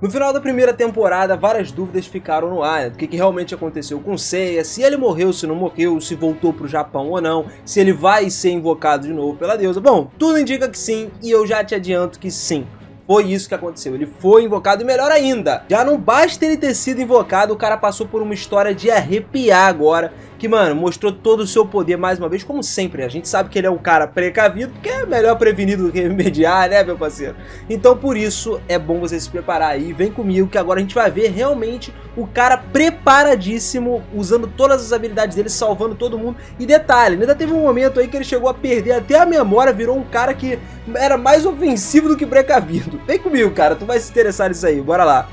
No final da primeira temporada, várias dúvidas ficaram no ar, né, do que realmente aconteceu com Seiya, se ele morreu, se não morreu, se voltou pro Japão ou não, se ele vai ser invocado de novo pela deusa. Bom, tudo indica que sim, e eu já te adianto que sim. Foi isso que aconteceu, ele foi invocado e melhor ainda, já não basta ele ter sido invocado, o cara passou por uma história de arrepiar agora, que, mano, mostrou todo o seu poder mais uma vez, como sempre, a gente sabe que ele é um cara precavido, porque é melhor prevenido do que remediar, né, meu parceiro? Então, por isso, é bom você se preparar aí, vem comigo, que agora a gente vai ver realmente o cara preparadíssimo, usando todas as habilidades dele, salvando todo mundo, e detalhe, ainda teve um momento aí que ele chegou a perder até a memória, virou um cara que era mais ofensivo do que precavido. Vem comigo, cara, tu vai se interessar nisso aí, bora lá.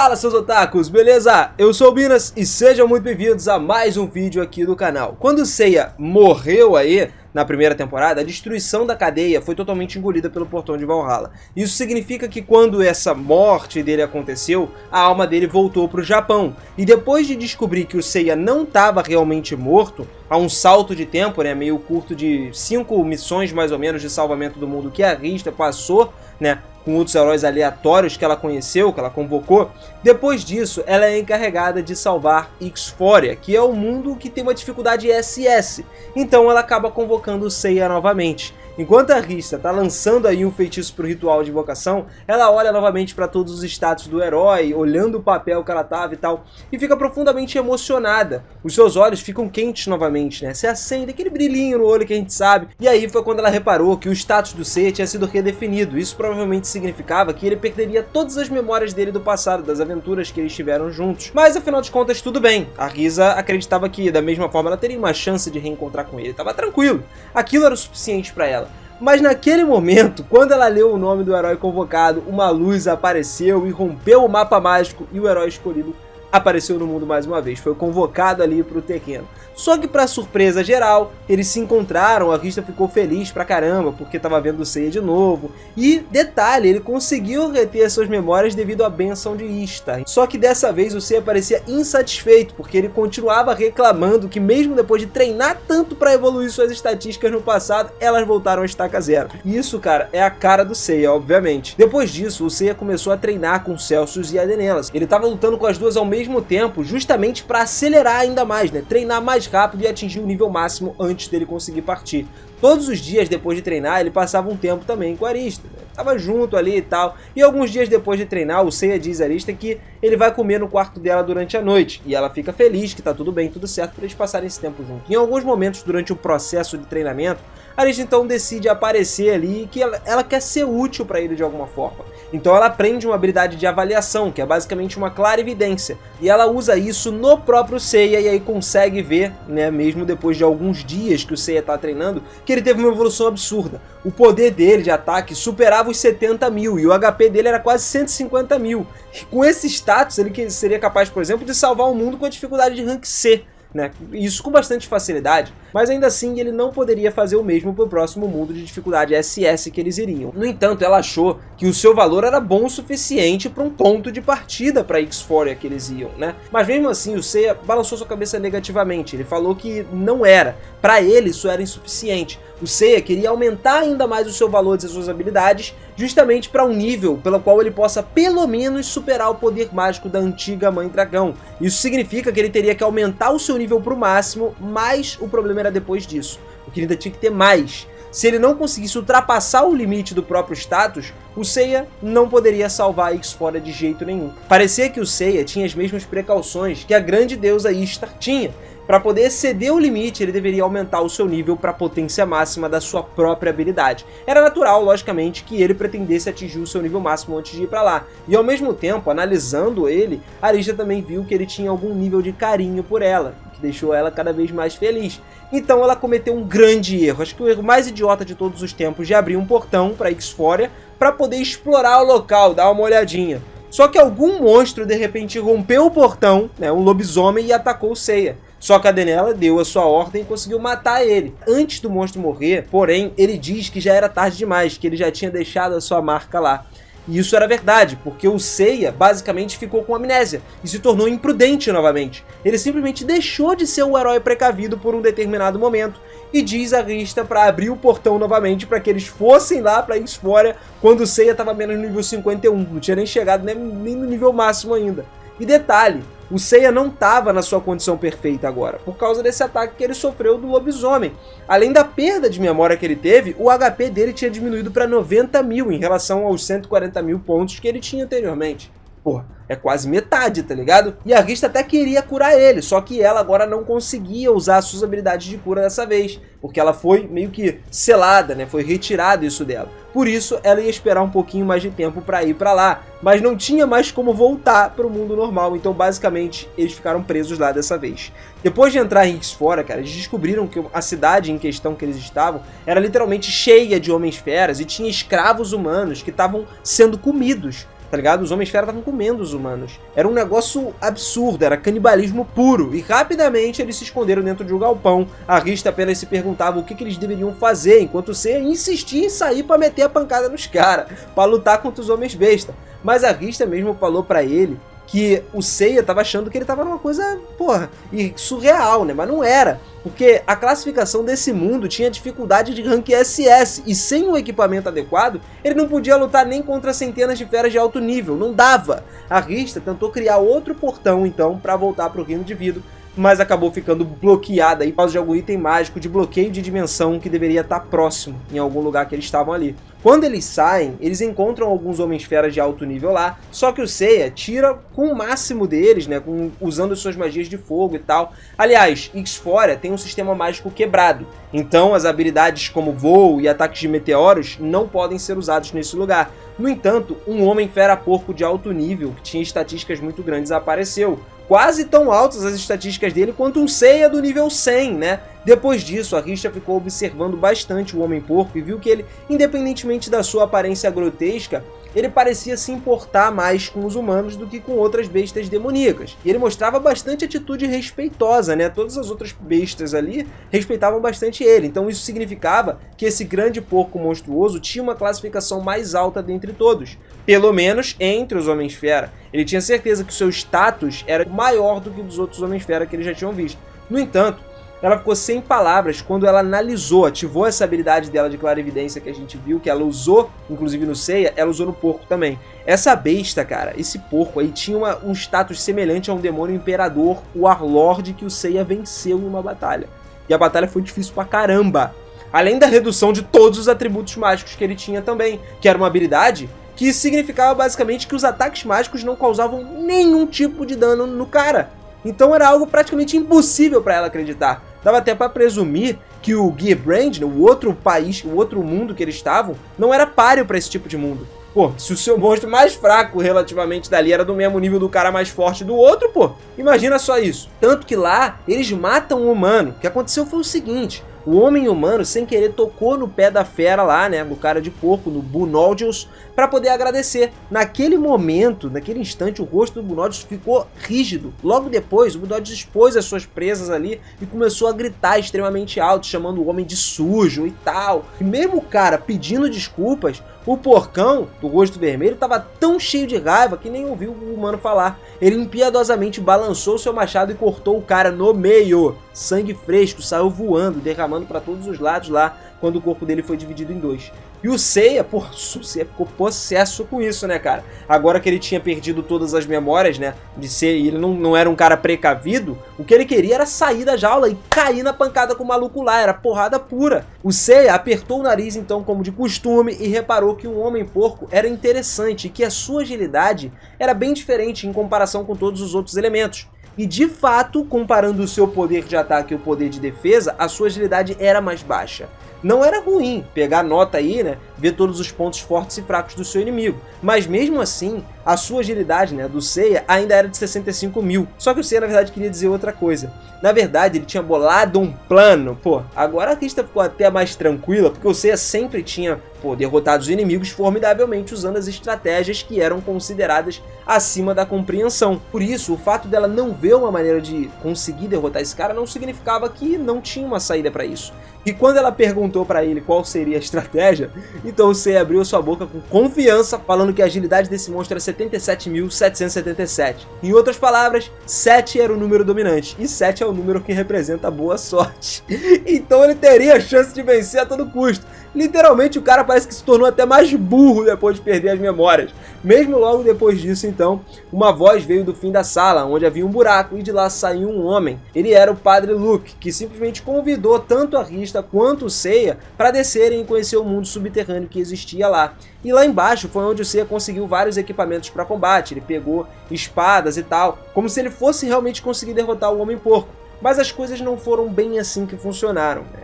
Fala, seus otakus, beleza? Eu sou o Minas e sejam muito bem-vindos a mais um vídeo aqui do canal. Quando o Seiya morreu aí na primeira temporada, a destruição da cadeia foi totalmente engolida pelo portão de Valhalla. Isso significa que quando essa morte dele aconteceu, a alma dele voltou para o Japão. E depois de descobrir que o Seiya não estava realmente morto, a um salto de tempo, né, meio curto de 5 missões mais ou menos de salvamento do mundo que a Arista passou, né, com outros heróis aleatórios que ela conheceu, que ela convocou. Depois disso, ela é encarregada de salvar Ixforia, que é o mundo que tem uma dificuldade SS. Então ela acaba convocando o Seiya novamente. Enquanto a Arista está lançando aí um feitiço para o ritual de invocação, ela olha novamente para todos os status do herói, olhando o papel que ela tava e tal, e fica profundamente emocionada. Os seus olhos ficam quentes novamente, né? Se acende aquele brilhinho no olho que a gente sabe. E aí foi quando ela reparou que o status do Seiya tinha sido redefinido. Isso provavelmente significava que ele perderia todas as memórias dele do passado, das aventuras que eles tiveram juntos. Mas afinal de contas, tudo bem. A Risa acreditava que, da mesma forma, ela teria uma chance de reencontrar com ele. Tava tranquilo. Aquilo era o suficiente para ela. Mas naquele momento, quando ela leu o nome do herói convocado, uma luz apareceu e rompeu o mapa mágico e o herói escolhido apareceu no mundo mais uma vez, foi convocado ali para o terreno. Só que para surpresa geral, eles se encontraram, a Arista ficou feliz pra caramba, porque estava vendo o Seiya de novo. E, detalhe, ele conseguiu reter suas memórias devido à bênção de Ishtar. Só que dessa vez o Seiya parecia insatisfeito, porque ele continuava reclamando que mesmo depois de treinar tanto para evoluir suas estatísticas no passado, elas voltaram a estaca zero. E isso, cara, é a cara do Seiya, obviamente. Depois disso, o Seiya começou a treinar com Celsius e Adenelas. Ele estava lutando com as duas ao mesmo tempo, justamente para acelerar ainda mais, né? Treinar mais rápido e atingir o nível máximo antes dele conseguir partir. Todos os dias depois de treinar, ele passava um tempo também com a Arista, né? Tava junto ali e tal. E alguns dias depois de treinar, o Seiya diz a Arista que ele vai comer no quarto dela durante a noite. E ela fica feliz que tá tudo bem, tudo certo para eles passarem esse tempo juntos. Em alguns momentos durante o processo de treinamento, a Arista então decide aparecer ali e que ela quer ser útil para ele de alguma forma. Então ela aprende uma habilidade de avaliação, que é basicamente uma clarividência. E ela usa isso no próprio Seiya e aí consegue ver, né, mesmo depois de alguns dias que o Seiya tá treinando, que ele teve uma evolução absurda. O poder dele de ataque superava os 70 mil e o HP dele era quase 150 mil. E com esse status ele seria capaz, por exemplo, de salvar o mundo com a dificuldade de rank C. Né? Isso com bastante facilidade, mas ainda assim ele não poderia fazer o mesmo para o próximo mundo de dificuldade SS que eles iriam. No entanto, ela achou que o seu valor era bom o suficiente para um ponto de partida para Ixforia que eles iam, né? Mas mesmo assim o Seiya balançou sua cabeça negativamente, ele falou que não era, para ele isso era insuficiente. O Seiya queria aumentar ainda mais o seu valor de suas habilidades, justamente para um nível pelo qual ele possa pelo menos superar o poder mágico da antiga Mãe Dragão. Isso significa que ele teria que aumentar o seu nível para o máximo, mas o problema era depois disso, porque ele ainda tinha que ter mais. Se ele não conseguisse ultrapassar o limite do próprio status, o Seiya não poderia salvar a Ixforia de jeito nenhum. Parecia que o Seiya tinha as mesmas precauções que a grande deusa Ishtar tinha. Para poder exceder o limite, ele deveria aumentar o seu nível para a potência máxima da sua própria habilidade. Era natural, logicamente, que ele pretendesse atingir o seu nível máximo antes de ir para lá. E ao mesmo tempo, analisando ele, a Arista também viu que ele tinha algum nível de carinho por ela, que deixou ela cada vez mais feliz. Então ela cometeu um grande erro, acho que o erro mais idiota de todos os tempos, de abrir um portão para Ixforia para poder explorar o local, dar uma olhadinha. Só que algum monstro de repente rompeu o portão, né, um lobisomem, e atacou o Seiya. Só que a Adenela deu a sua ordem e conseguiu matar ele. Antes do monstro morrer, porém, ele diz que já era tarde demais, que ele já tinha deixado a sua marca lá. E isso era verdade, porque o Seiya basicamente ficou com amnésia e se tornou imprudente novamente. Ele simplesmente deixou de ser o herói precavido por um determinado momento e diz a Arista para abrir o portão novamente para que eles fossem lá para Esfória quando o Seiya estava menos no nível 51, não tinha nem chegado nem no nível máximo ainda. E detalhe, o Seiya não estava na sua condição perfeita agora, por causa desse ataque que ele sofreu do lobisomem. Além da perda de memória que ele teve, o HP dele tinha diminuído para 90 mil em relação aos 140 mil pontos que ele tinha anteriormente. Porra, é quase metade, tá ligado? E a Arista até queria curar ele, só que ela agora não conseguia usar as suas habilidades de cura dessa vez, porque ela foi meio que selada, né? Foi retirado isso dela. Por isso, ela ia esperar um pouquinho mais de tempo para ir para lá, mas não tinha mais como voltar para o mundo normal, então basicamente eles ficaram presos lá dessa vez. Depois de entrar em Esfória, cara, eles descobriram que a cidade em questão que eles estavam era literalmente cheia de homens-feras e tinha escravos humanos que estavam sendo comidos. Tá ligado? Os Homens-Fera estavam comendo os humanos. Era um negócio absurdo, era canibalismo puro. E rapidamente eles se esconderam dentro de um galpão. A Arista apenas se perguntava o que eles deveriam fazer, enquanto o Seiya insistia em sair pra meter a pancada nos caras, pra lutar contra os Homens-Besta. Mas a Arista mesmo falou pra ele que o Seiya tava achando que ele tava numa coisa, porra, surreal, né? Mas não era. Porque a classificação desse mundo tinha dificuldade de rank SS, e sem o equipamento adequado, ele não podia lutar nem contra centenas de feras de alto nível, não dava. A Arista tentou criar outro portão, então, para voltar para o Reino de Vidro, mas acabou ficando bloqueada aí por causa de algum item mágico de bloqueio de dimensão que deveria estar próximo, em algum lugar que eles estavam ali. Quando eles saem, eles encontram alguns Homens-Feras de alto nível lá, só que o Seiya tira com o máximo deles, né, usando suas magias de fogo e tal. Aliás, Esfória tem um sistema mágico quebrado, então as habilidades como voo e ataques de meteoros não podem ser usados nesse lugar. No entanto, um Homem-Fera-Porco de alto nível, que tinha estatísticas muito grandes, apareceu. Quase tão altas as estatísticas dele quanto um Seiya do nível 100, né? Depois disso, a Arista ficou observando bastante o Homem-Porco e viu que ele, independentemente da sua aparência grotesca, ele parecia se importar mais com os humanos do que com outras bestas demoníacas. E ele mostrava bastante atitude respeitosa, né? Todas as outras bestas ali respeitavam bastante ele. Então isso significava que esse grande porco monstruoso tinha uma classificação mais alta dentre todos. Pelo menos entre os Homens-Fera. Ele tinha certeza que o seu status era maior do que o dos outros Homens-Fera que eles já tinham visto. No entanto, ela ficou sem palavras quando ela analisou, ativou essa habilidade dela de clarividência que a gente viu, que ela usou, inclusive no Seiya, ela usou no porco também. Essa besta, cara, esse porco aí tinha um status semelhante a um demônio imperador, o Warlord, que o Seiya venceu em uma batalha. E a batalha foi difícil pra caramba. Além da redução de todos os atributos mágicos que ele tinha também, que era uma habilidade que significava basicamente que os ataques mágicos não causavam nenhum tipo de dano no cara. Então era algo praticamente impossível para ela acreditar. Dava até para presumir que o Gearbrand, o outro país, o outro mundo que eles estavam, não era páreo para esse tipo de mundo. Pô, se o seu monstro mais fraco relativamente dali era do mesmo nível do cara mais forte do outro, pô, imagina só isso. Tanto que lá, eles matam o humano. O que aconteceu foi o seguinte: o homem humano, sem querer, tocou no pé da fera lá, né, no cara de porco, no Bunodius, para poder agradecer. Naquele momento, naquele instante, o rosto do Bunodius ficou rígido. Logo depois, o Bunodius expôs as suas presas ali e começou a gritar extremamente alto, chamando o homem de sujo e tal. E mesmo o cara pedindo desculpas, o porcão do rosto vermelho estava tão cheio de raiva que nem ouviu o humano falar. Ele impiedosamente balançou seu machado e cortou o cara no meio. Sangue fresco saiu voando, derramando para todos os lados lá, quando o corpo dele foi dividido em dois. E o Seiya, pô, o Seiya ficou possesso com isso, né, cara? Agora que ele tinha perdido todas as memórias, né, de ser, e ele não era um cara precavido, o que ele queria era sair da jaula e cair na pancada com o maluco lá, era porrada pura. O Seiya apertou o nariz, então, como de costume, e reparou que o Homem-Porco era interessante e que a sua agilidade era bem diferente em comparação com todos os outros elementos. E de fato, comparando o seu poder de ataque e o poder de defesa, a sua agilidade era mais baixa. Não era ruim pegar a nota aí, né, ver todos os pontos fortes e fracos do seu inimigo, mas mesmo assim, a sua agilidade, né, do Seiya ainda era de 65 mil. Só que o Seiya na verdade queria dizer outra coisa. Na verdade, ele tinha bolado um plano. Pô, agora a Arista ficou até mais tranquila, porque o Seiya sempre tinha, pô, derrotado os inimigos formidavelmente usando as estratégias que eram consideradas acima da compreensão. Por isso, o fato dela não ver uma maneira de conseguir derrotar esse cara não significava que não tinha uma saída para isso. E quando ela perguntou para ele qual seria a estratégia, então o Seiya abriu sua boca com confiança, falando que a agilidade desse monstro era 77.777. Em outras palavras, 7 era o número dominante, e 7 é o número que representa a boa sorte. Então ele teria a chance de vencer a todo custo. Literalmente o cara parece que se tornou até mais burro depois de perder as memórias. Mesmo logo depois disso, então, uma voz veio do fim da sala, onde havia um buraco, e de lá saiu um homem. Ele era o Padre Luke, que simplesmente convidou tanto a Rista quanto o Seiya para descerem e conhecer o mundo subterrâneo que existia lá. E lá embaixo foi onde o Seiya conseguiu vários equipamentos para combate. Ele pegou espadas e tal, como se ele fosse realmente conseguir derrotar o Homem-Porco. Mas as coisas não foram bem assim que funcionaram, né?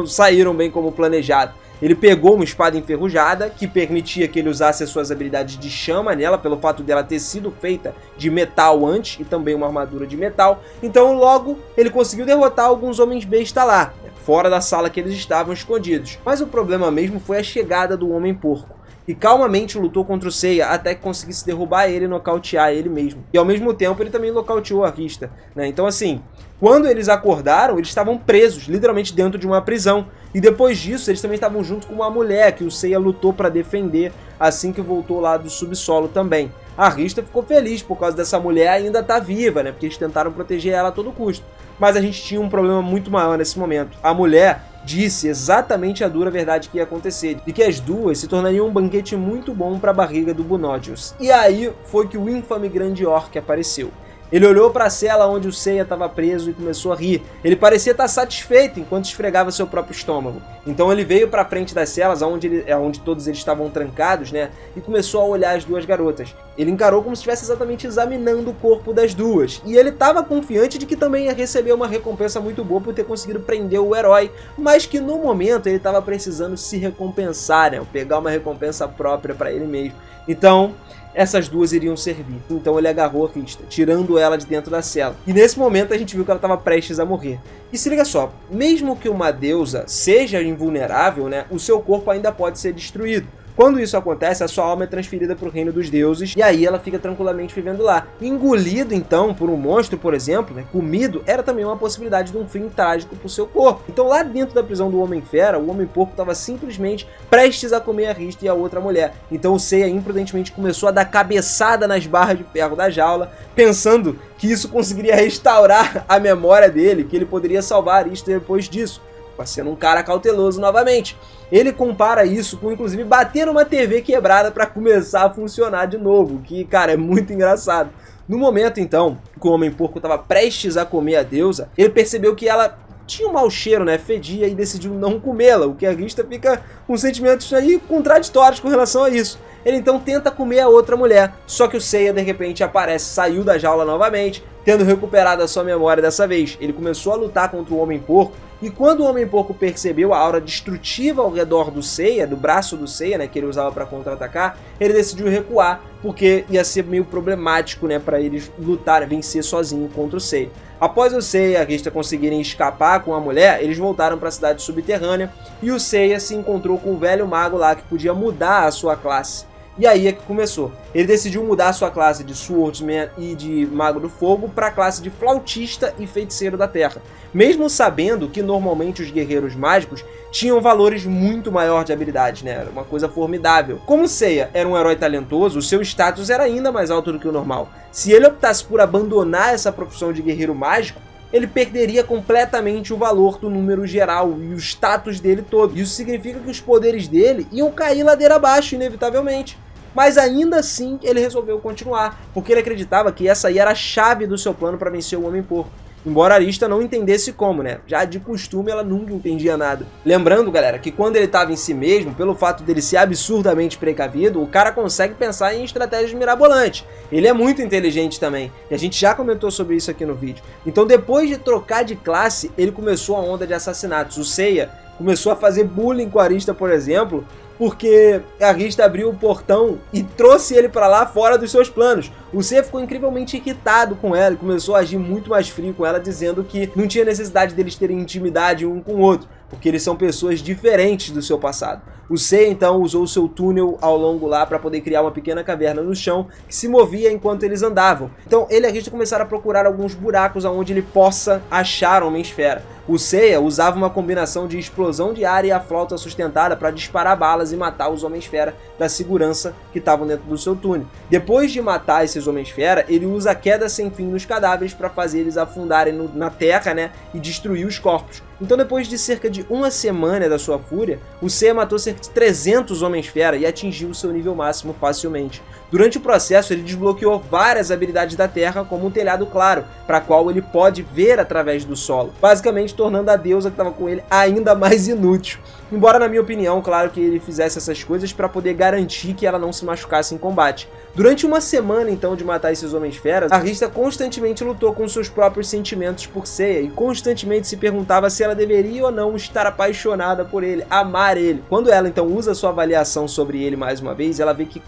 Saíram bem como planejado. Ele pegou uma espada enferrujada, que permitia que ele usasse as suas habilidades de chama nela, pelo fato dela ter sido feita de metal antes, e também uma armadura de metal. Então logo ele conseguiu derrotar alguns homens besta lá, fora da sala que eles estavam escondidos. Mas o problema mesmo foi a chegada do Homem-Porco, e calmamente lutou contra o Seiya até que conseguisse derrubar ele e nocautear ele mesmo. E ao mesmo tempo ele também nocauteou a Rista, né? Então assim, quando eles acordaram, eles estavam presos, literalmente dentro de uma prisão. E depois disso, eles também estavam junto com uma mulher que o Seiya lutou para defender assim que voltou lá do subsolo também. A Rista ficou feliz por causa dessa mulher ainda estar viva, né? Porque eles tentaram proteger ela a todo custo. Mas a gente tinha um problema muito maior nesse momento. A mulher disse exatamente a dura verdade que ia acontecer, de que as duas se tornariam um banquete muito bom para a barriga do Bunodius. E aí foi que o infame Grande Orc apareceu. Ele olhou para a cela onde o Seiya estava preso e começou a rir. Ele parecia estar satisfeito enquanto esfregava seu próprio estômago. Então ele veio para frente das celas onde todos eles estavam trancados, né? E começou a olhar as duas garotas. Ele encarou como se estivesse exatamente examinando o corpo das duas. E ele estava confiante de que também ia receber uma recompensa muito boa por ter conseguido prender o herói. Mas que no momento ele estava precisando se recompensar, né? Pegar uma recompensa própria para ele mesmo. Então essas duas iriam servir. Então ele agarrou a Rista, tirando ela de dentro da cela. E nesse momento a gente viu que ela estava prestes a morrer. E se liga só, mesmo que uma deusa seja invulnerável, né, o seu corpo ainda pode ser destruído. Quando isso acontece, a sua alma é transferida para o reino dos deuses, e aí ela fica tranquilamente vivendo lá. Engolido, então, por um monstro, por exemplo, né, comido, era também uma possibilidade de um fim trágico para o seu corpo. Então lá dentro da prisão do Homem-Fera, o Homem-Porco estava simplesmente prestes a comer a Rista e a outra mulher. Então o Seiya imprudentemente começou a dar cabeçada nas barras de ferro da jaula, pensando que isso conseguiria restaurar a memória dele, que ele poderia salvar a Rista depois disso, sendo um cara cauteloso novamente. Ele compara isso com, inclusive, bater numa TV quebrada para começar a funcionar de novo, que, cara, é muito engraçado. No momento, então, que o Homem-Porco estava prestes a comer a deusa, ele percebeu que ela tinha um mau cheiro, né, fedia, e decidiu não comê-la, o que a Rista fica com sentimentos aí contraditórios com relação a isso. Ele então tenta comer a outra mulher, só que o Seiya de repente aparece, saiu da jaula novamente, tendo recuperado a sua memória dessa vez. Ele começou a lutar contra o Homem-Porco, e quando o Homem-Porco percebeu a aura destrutiva ao redor do Seiya, do braço do Seiya, né, que ele usava para contra-atacar, ele decidiu recuar, porque ia ser meio problemático, né, para eles lutar, vencer sozinho contra o Seiya. Após o Seiya e a Rista conseguirem escapar com a mulher, eles voltaram para a cidade subterrânea, e o Seiya se encontrou com o velho mago lá que podia mudar a sua classe. E aí é que começou. Ele decidiu mudar a sua classe de Swordsman e de Mago do Fogo para a classe de Flautista e Feiticeiro da Terra. Mesmo sabendo que normalmente os guerreiros mágicos tinham valores muito maior de habilidades, né? Era uma coisa formidável. Como Seiya era um herói talentoso, o seu status era ainda mais alto do que o normal. Se ele optasse por abandonar essa profissão de guerreiro mágico, ele perderia completamente o valor do número geral e o status dele todo. Isso significa que os poderes dele iam cair ladeira abaixo, inevitavelmente. Mas ainda assim ele resolveu continuar, porque ele acreditava que essa aí era a chave do seu plano para vencer o Homem-Porco. Embora a Rista não entendesse como, né? Já de costume ela nunca entendia nada. Lembrando, galera, que quando ele estava em si mesmo, pelo fato dele ser absurdamente precavido, o cara consegue pensar em estratégias mirabolantes. Ele é muito inteligente também, e a gente já comentou sobre isso aqui no vídeo. Então depois de trocar de classe, ele começou a onda de assassinatos. O Seiya começou a fazer bullying com a Rista, por exemplo, porque a Rista abriu o portão e trouxe ele para lá fora dos seus planos. O Seiya ficou incrivelmente irritado com ela e começou a agir muito mais frio com ela, dizendo que não tinha necessidade deles terem intimidade um com o outro, porque eles são pessoas diferentes do seu passado. O Seiya então usou o seu túnel ao longo lá para poder criar uma pequena caverna no chão que se movia enquanto eles andavam. Então ele e a Rista começaram a procurar alguns buracos onde ele possa achar Homem-Esfera. O Seiya usava uma combinação de explosão de ar e a flauta sustentada para disparar balas e matar os Homens-Fera da segurança que estavam dentro do seu túnel. Depois de matar esses Homens-Fera, ele usa a queda sem fim nos cadáveres para fazer eles afundarem na terra, né, e destruir os corpos. Então, depois de cerca de uma semana da sua fúria, o Seiya matou cerca de 300 Homens-Fera e atingiu seu nível máximo facilmente. Durante o processo, ele desbloqueou várias habilidades da Terra, como um telhado claro, para qual ele pode ver através do solo, basicamente tornando a deusa que estava com ele ainda mais inútil. Embora, na minha opinião, claro que ele fizesse essas coisas para poder garantir que ela não se machucasse em combate. Durante uma semana, então, de matar esses Homens-Feras, Arista constantemente lutou com seus próprios sentimentos por Seiya e constantemente se perguntava se ela deveria ou não estar apaixonada por ele, amar ele. Quando ela, então, usa sua avaliação sobre ele mais uma vez, ela vê que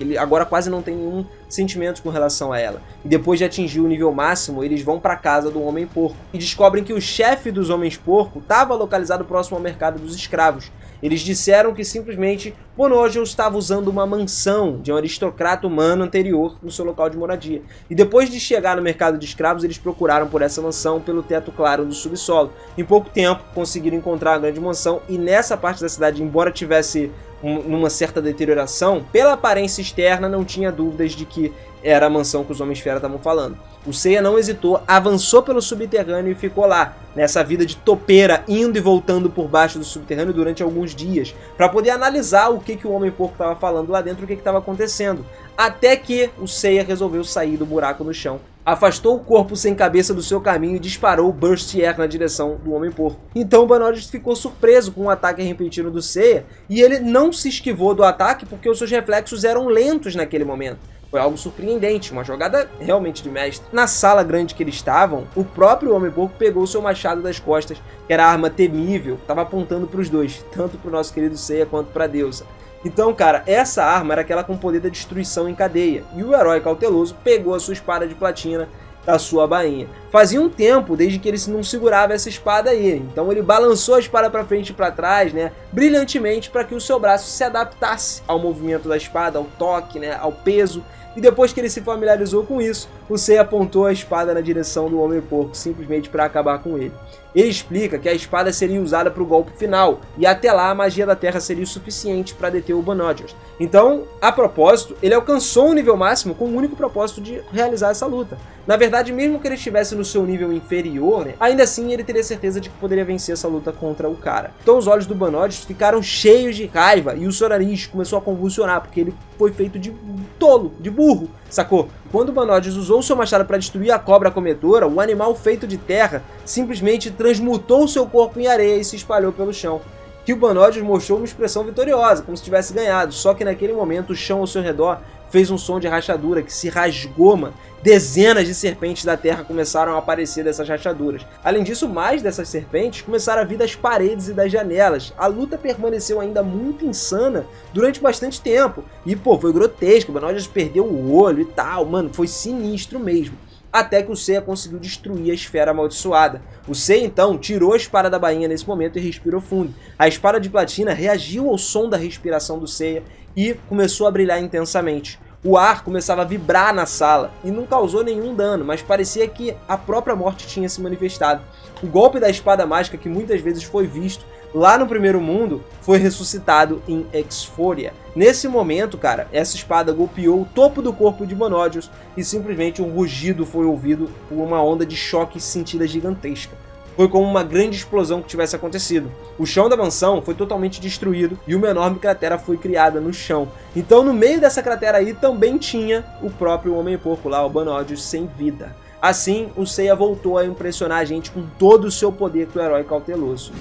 ele agora quase não tem nenhum sentimento com relação a ela. E depois de atingir o nível máximo, eles vão para a casa do Homem-Porco e descobrem que o chefe dos Homens-Porco estava localizado próximo ao mercado dos escravos. Eles disseram que simplesmente Bonogel estava usando uma mansão de um aristocrata humano anterior no seu local de moradia. E depois de chegar no mercado de escravos, eles procuraram por essa mansão pelo teto claro do subsolo. Em pouco tempo, conseguiram encontrar a grande mansão e nessa parte da cidade, embora tivesse numa certa deterioração, pela aparência externa não tinha dúvidas de que era a mansão que os Homens-Fera estavam falando. O Seiya não hesitou, avançou pelo subterrâneo e ficou lá, nessa vida de topeira, indo e voltando por baixo do subterrâneo durante alguns dias, para poder analisar o que o Homem-Porco estava falando lá dentro, o que estava acontecendo. Até que o Seiya resolveu sair do buraco no chão, afastou o corpo sem cabeça do seu caminho e disparou o Burst Air na direção do Homem-Porco. Então o Banodius ficou surpreso com o ataque repentino do Seiya e ele não se esquivou do ataque porque os seus reflexos eram lentos naquele momento. Foi algo surpreendente, uma jogada realmente de mestre. Na sala grande que eles estavam, o próprio Homem-Porco pegou seu machado das costas, que era a arma temível, que estava apontando para os dois, tanto para o nosso querido Seiya quanto para a deusa. Então, cara, essa arma era aquela com poder da destruição em cadeia, e o herói cauteloso pegou a sua espada de platina da sua bainha. Fazia um tempo desde que ele não segurava essa espada aí, então ele balançou a espada para frente e para trás, né, brilhantemente para que o seu braço se adaptasse ao movimento da espada, ao toque, né, ao peso. E depois que ele se familiarizou com isso, o Seiya apontou a espada na direção do Homem-Porco, simplesmente para acabar com ele. Ele explica que a espada seria usada para o golpe final, e até lá a magia da Terra seria o suficiente para deter o Banodius. Então, a propósito, ele alcançou o nível máximo com o único propósito de realizar essa luta. Na verdade, mesmo que ele estivesse no seu nível inferior, né, ainda assim ele teria certeza de que poderia vencer essa luta contra o cara. Então os olhos do Banodius ficaram cheios de raiva, e o Soraris começou a convulsionar, porque ele foi feito de tolo, de burro, sacou? Quando o Banodius usou seu machado para destruir a cobra comedora, o animal feito de terra simplesmente transmutou seu corpo em areia e se espalhou pelo chão. Que o Banodius mostrou uma expressão vitoriosa, como se tivesse ganhado, só que naquele momento o chão ao seu redor fez um som de rachadura que se rasgou, mano. Dezenas de serpentes da terra começaram a aparecer dessas rachaduras. Além disso, mais dessas serpentes começaram a vir das paredes e das janelas. A luta permaneceu ainda muito insana durante bastante tempo. E, pô, foi grotesco, o Banodius perdeu o olho e tal, mano, foi sinistro mesmo. Até que o Seiya conseguiu destruir a esfera amaldiçoada. O Seiya, então, tirou a espada da bainha nesse momento e respirou fundo. A espada de platina reagiu ao som da respiração do Seiya e começou a brilhar intensamente. O ar começava a vibrar na sala e não causou nenhum dano, mas parecia que a própria morte tinha se manifestado. O golpe da espada mágica, que muitas vezes foi visto lá no primeiro mundo, foi ressuscitado em Exforia. Nesse momento, cara, essa espada golpeou o topo do corpo de Banodius e simplesmente um rugido foi ouvido por uma onda de choque sentida gigantesca. Foi como uma grande explosão que tivesse acontecido. O chão da mansão foi totalmente destruído e uma enorme cratera foi criada no chão. Então no meio dessa cratera aí também tinha o próprio Homem-Porco lá, o Banodius, sem vida. Assim, o Seiya voltou a impressionar a gente com todo o seu poder do herói cauteloso.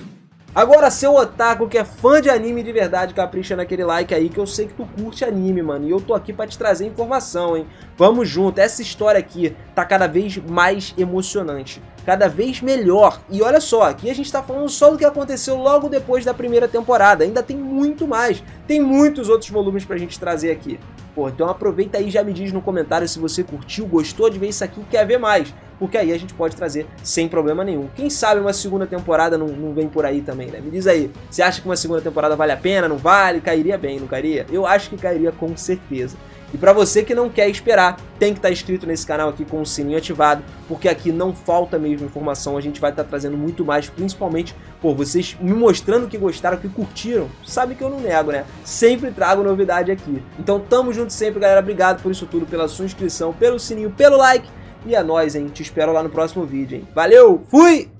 Agora, seu otaku que é fã de anime de verdade, capricha naquele like aí, que eu sei que tu curte anime, mano. E eu tô aqui pra te trazer informação, hein. Vamos junto, essa história aqui tá cada vez mais emocionante, cada vez melhor. E olha só, aqui a gente tá falando só do que aconteceu logo depois da primeira temporada. Ainda tem muito mais, tem muitos outros volumes pra gente trazer aqui. Pô, então aproveita aí e já me diz no comentário se você curtiu, gostou de ver isso aqui e quer ver mais. Porque aí a gente pode trazer sem problema nenhum. Quem sabe uma segunda temporada não vem por aí também, né? Me diz aí, você acha que uma segunda temporada vale a pena, não vale? Cairia bem, não cairia? Eu acho que cairia com certeza. E para você que não quer esperar, tem que estar inscrito nesse canal aqui com o sininho ativado, porque aqui não falta mesmo informação, a gente vai estar trazendo muito mais, principalmente por vocês me mostrando que gostaram, que curtiram. Sabe que eu não nego, né? Sempre trago novidade aqui. Então tamo junto sempre, galera. Obrigado por isso tudo, pela sua inscrição, pelo sininho, pelo like. E é nóis, hein? Te espero lá no próximo vídeo, hein? Valeu, fui!